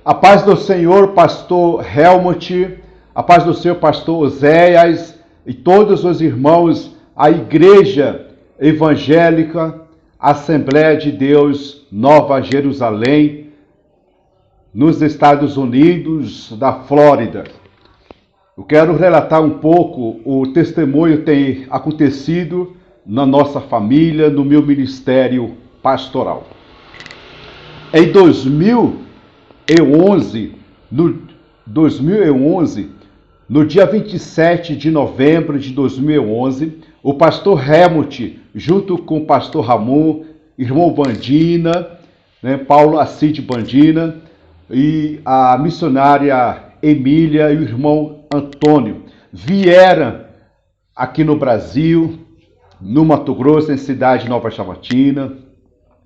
A paz do Senhor, pastor Helmut, a paz do Senhor, pastor Oséias e todos os irmãos, a Igreja Evangélica, Assembleia de Deus, Nova Jerusalém, nos Estados Unidos da Flórida. Eu quero relatar um pouco o testemunho que tem acontecido na nossa família, no meu ministério pastoral. Em 2011, no dia 27 de novembro de 2011, o pastor Helmut, junto com o pastor Ramon, irmão Bandina, Paulo Asside Bandina, e a missionária Emília e o irmão Antônio, vieram aqui no Brasil, no Mato Grosso, em cidade de Nova Chavantina,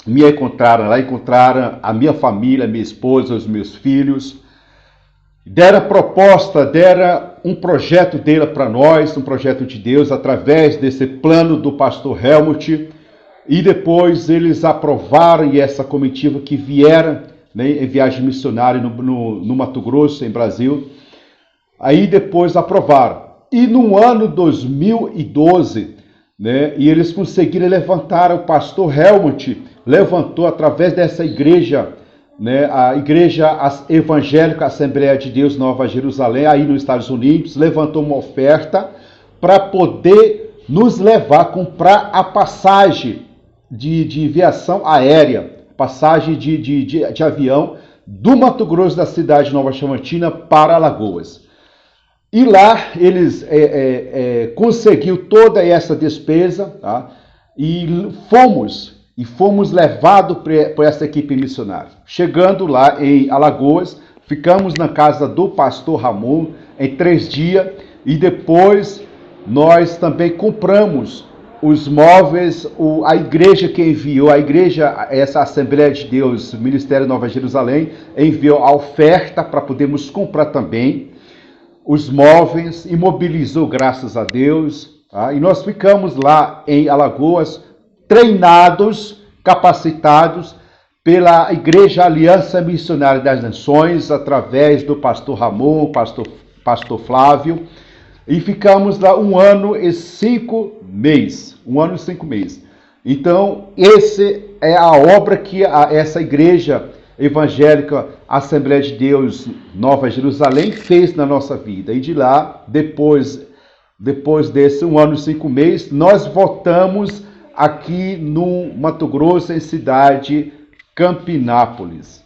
me encontraram lá, encontraram a minha família, minha esposa, os meus filhos, deram proposta, deram um projeto dele para nós, um projeto de Deus, através desse plano do pastor Helmut, e depois eles aprovaram, e essa comitiva que vieram, em viagem missionária no Mato Grosso, em Brasil, aí depois aprovaram. E no ano 2012, e eles conseguiram levantar, o pastor Helmut levantou através dessa igreja, a Igreja Evangélica Assembleia de Deus Nova Jerusalém, aí nos Estados Unidos, levantou uma oferta para poder nos levar a comprar a passagem de viação aérea, passagem de avião do Mato Grosso, da cidade de Nova Chavantina, para Alagoas. E lá eles conseguiu toda essa despesa, tá? E fomos levados por essa equipe missionária. Chegando lá em Alagoas, ficamos na casa do pastor Ramon em 3 dias e depois nós também compramos os móveis, a igreja que enviou, essa Assembleia de Deus, Ministério Nova Jerusalém, enviou a oferta para podermos comprar também os móveis, imobilizou, graças a Deus, tá? E nós ficamos lá em Alagoas, treinados, capacitados pela Igreja Aliança Missionária das Nações, através do pastor Ramon, pastor Flávio, e ficamos lá 1 ano e 5 meses. 1 ano e 5 meses. Então, essa é a obra que essa Igreja Evangélica Assembleia de Deus Nova Jerusalém fez na nossa vida. E de lá, depois desse 1 ano e 5 meses, nós voltamos aqui no Mato Grosso, em cidade Campinápolis.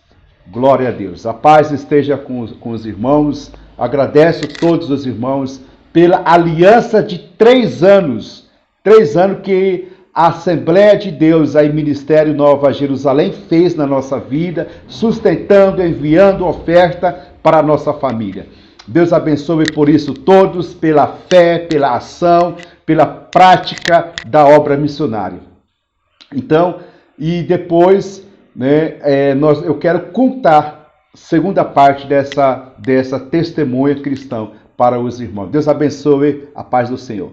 Glória a Deus. A paz esteja com os irmãos. Agradeço a todos os irmãos pela aliança de 3 anos. 3 anos que a Assembleia de Deus, aí Ministério Nova Jerusalém, fez na nossa vida, sustentando, enviando oferta para a nossa família. Deus abençoe por isso todos, pela fé, pela ação, pela prática da obra missionária. Então, e depois, eu quero contar a segunda parte dessa testemunha cristã para os irmãos. Deus abençoe, a paz do Senhor.